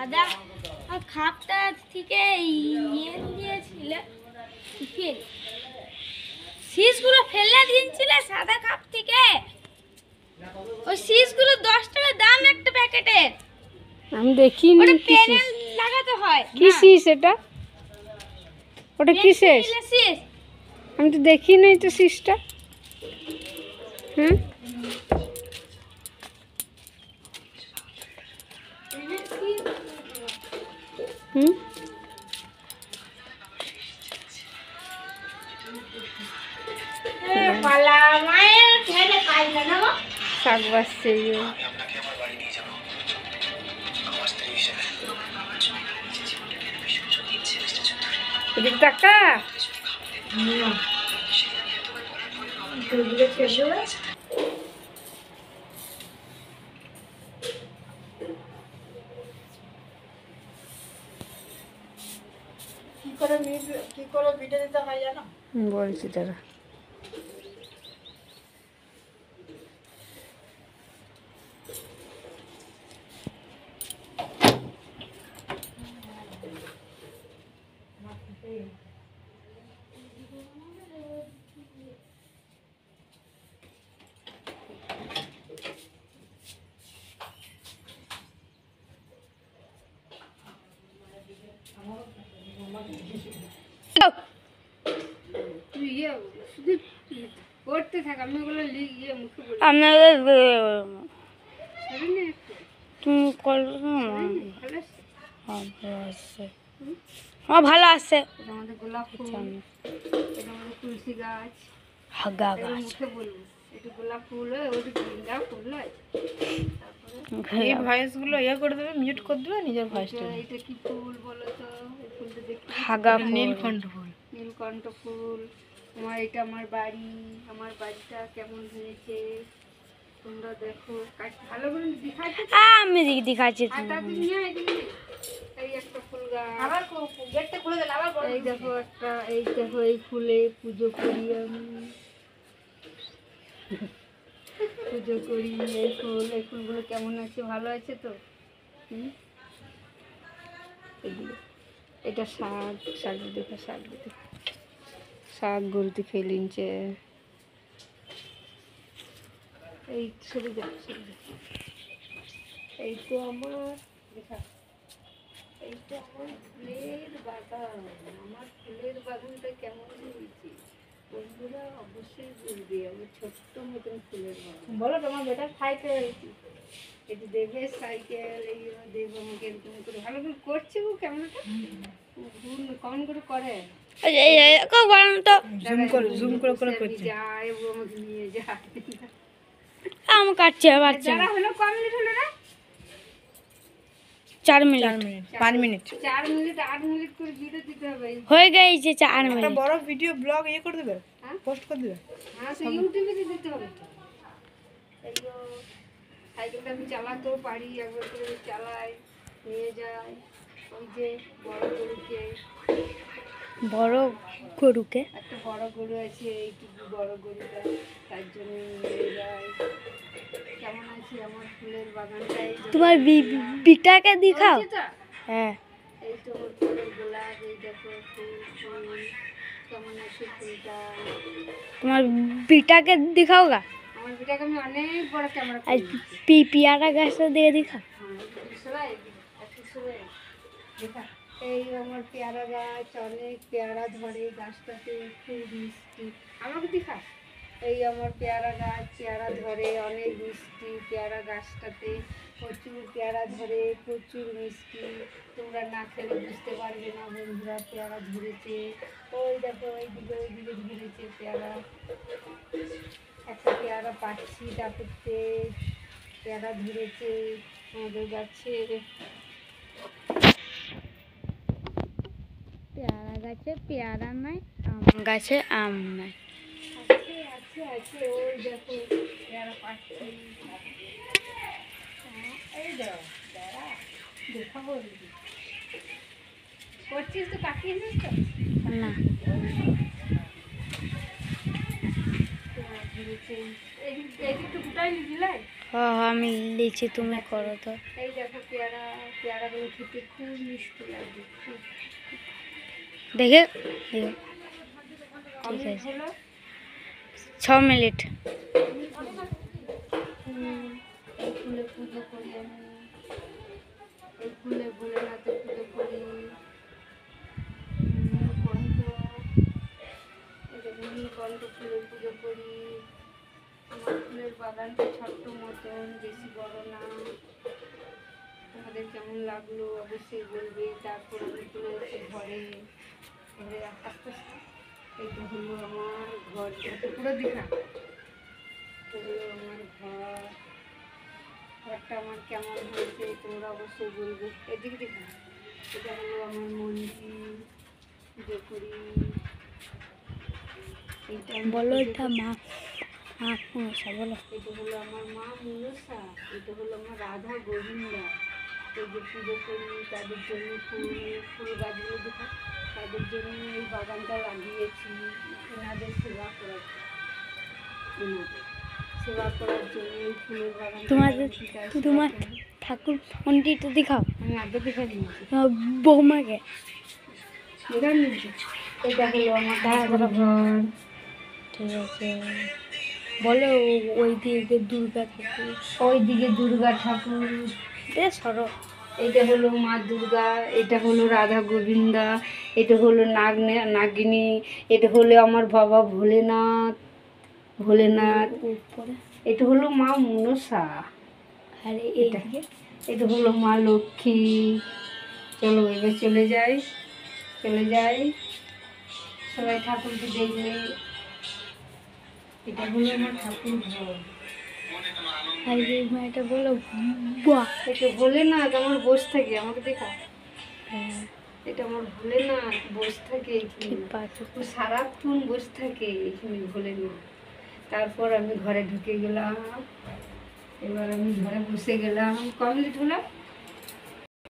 সাদা খাপটা থেকে ইয়ে দিয়েছিলে শীষগুলো ফেলে দিয়েছিলে সাদা খাপ থেকে। ওই শীষগুলো 10 টাকা দাম একটা প্যাকেটের। আমি দেখিনি। ওটা প্যানেল লাগাতে হয়। কি শীষ এটা? ওটা কিসের? শীষ আমি তো দেখিনি তো শীষটা। হুম হুম শাক বাসছে। এদিক টাকা কি করে ভিডিও দিতে হয় জানো? বলছি তারা। পড়তে থাক, আমি ওগুলো লিখে মুখে বলি। আপনাদের তুমি ভালো আছে। আমাদের গোলাপ ফুল, এটা আমাদের তুলসী গাছ, হাগা গাছ। মুখে বলবো এটা গোলাপ ফুল হয়, ওটা গেন্দা ফুল হয়। এই ভয়েস গুলো ইয়ে করে দেবে, মিউট করে দেবে, নিজের ভয়েসটা। এটা কি ফুল বলো তো? এই ফুলটা দেখি। হাগা ফুল। নীলকণ্ঠ ফুল। নীলকণ্ঠ ফুল। এটা আমার বাড়ি। আমার বাড়িটা কেমন হয়েছে তোমরা দেখো। ভালো করে দেখাচ্ছি। আমি দেখাচ্ছি। এই একটা ফুল গাছ। আবার গেটটা খুলে দিলে আবার বড়। এই দেখো একটা, এই দেখো এই ফুলে পুজো করি আমি। পুজো করি এই ফুলগুলো কেমন আছে? ভালো আছে তো? এগুলো এটা শাক দেখো, শাক গরুতে খেয়ে নিচ্ছে। এই সরে যা। এই তো আমার দেখা, এই তো আমার ফুলের বাগান। আমার ফুলের বাগানটা কেমন হয়েছে বন্ধুরা অবশ্যই বলবে। আমার ছোট্ট মতন ফুলের বাগান। বলো তোমার বেটা খাইতে হয়েছে। এটি দেবে সাইকেল, এই দেব আমাকে এরকম করে ভালো করে করছে। ও কেমন কেমন করে করে জুম করে করছে। যায় ও আমাকে নিয়ে যায়। আমি কাটছি আবার। যারা হলো কম মিনিট হলো না? 4 মিনিট 5 মিনিট 4 মিনিট 8 মিনিট করে ভিডিও দিতে হবে। হয়ে গেছে 4 একটা মিনিট। বড় ভিডিও ব্লগ ইয়ে করে দেবে, হ্যাঁ? পোস্ট করে দেবে। হ্যাঁ, সে ইউটিউবে দিতে হবে তো। এই তো সাইকেলটা আমি চালাতেও পারি, একবার করে চালাই, নিয়ে যাই। ওই যে বড় গরুকে, একটা বড় গরু আছে, এইটুকু বড় গরুটা, তার জন্য নিয়ে যাই। কেমন আছে আমার ফুলের বাগানটাই? তোমার বিটাকে দেখাও। হ্যাঁ, এই তো আমার ফুলের গোলাপ। এই দেখো ফুল কেমন আছে ফুলটা। তোমার বিটাকে দেখাও গা। আমার বিটাকে আমি অনেক বড় ক্যামেরা আর পিয়ারা গাছটা দিয়ে দেখাও। এই আমার পেয়ারা গাছ, অনেক পেয়ারা ধরে গাছটাতে, খুব মিষ্টি। আমাকে দেখা। এই আমার পেয়ারা গাছ, পেয়ারা ধরে অনেক মিষ্টি। পেয়ারা গাছটাতে প্রচুর পেয়ারা ধরে, প্রচুর মিষ্টি। তোমরা না খেলে বুঝতে পারবে না বন্ধুরা। পেয়ারা ধরেছে, ওই দেখো ওইদিকে ধরেছে পেয়ারা। একটা পেয়ারা পাচ্ছি তারপরতে পেয়ারা ধরেছে আমাদের গাছের। পেয়ারা গাছে পেয়ারা নাই, আম গাছে আম নাই। আছে আছে আছে, ওই দেখো পেয়ারা পাচ্ছি। এই দাও দাঁড়া দেখাবো। করছিস তো, কাকিয়ে নিস তো না, ধরেছে। এই একটু গোটাই দিলাই। আমি লিচি, তুমি করো তো। এই দেখো পেয়ারা, পেয়ারাগুলো খেতে খুব মিষ্টি লাগবে। দেখে দেখে ঠিক আছে। হলো 6 মিনিট। এই ফুলে পুজো করি আমি, এই ফুলে ভোলেনাথের পুজো করি। নীলকণ্ঠ, এটা নীলকণ্ঠ ফুলের পুজো করি। আমার ফুলের বাগানটা ছোট্ট মতন, বেশি বড় না। তোমাদের কেমন লাগলো অবশ্যই বলবে। তারপর আমি চলে এসে ঘরে, ঘরে আস্তে আস্তে এইটা হলো আমার ঘর, এটা পুরো দেখা। এটা হলো আমার ঘর, ঘরটা আমার কেমন হয়েছে তোমরা অবশ্যই বলবে। এদিকে দেখা, এটা হলো আমার মন্দির, পুজো করি। এইটা আমি বলো পুজো এটা করি। মা মনসা বলো। এটা হলো আমার মা মনসা, এটা হলো আমার রাধা গোবিন্দা। এই যে পুজো করি তাদের জন্য ফুল, ফুল গাছগুলো দেখা, তাদের জন্য এই বাগানটা লাগিয়েছি। এনাদের সেবা করার জন্য, এনাদের সেবা করার জন্য এই ফুলের বাগানটা তোমাদের লাগিয়েছি, তার সেবা তোমার করি। ঠাকুর মন্দিরটা দেখাও, আমি আগে দেখে নিয়েছি, তোমার বৌমাকে। দেখে নিয়েছি। এটা হলো আমার ঠাকুর ঘর। ঠিক আছে, বলো ওই দিকে দুর্গা ঠাকুর। ওইদিকে দুর্গা ঠাকুর, সরো। এটা হলো মা দুর্গা, এটা হলো রাধা গোবিন্দা, এটা হলো নাগিনী, এটা হলো আমার বাবা ভোলেনাথ, ভোলেনাথ। উপরে এটা হলো মা মনসা, আর এটা এইদিকে এটা হলো মা লক্ষ্মী। চলো এবার চলে যাই, চলে যাই, সবাই ঠাকুরকে দেখলে। এটা হলো আমার ঠাকুর ঘর। আর এই মেয়েটা বলো বাহ। এটা ভোলেনাথ আমার বসে থাকে, আমাকে দেখা। এটা আমার ভোলেনাথ বসে থাকে এখানে, ঠিক পাচ্ছে। ও সারাক্ষণ বসে থাকে এখানে ভোলেনাথ। তারপর আমি ঘরে ঢুকে গেলাম, এবার আমি ঘরে বসে গেলাম। কমপ্লিট হলো।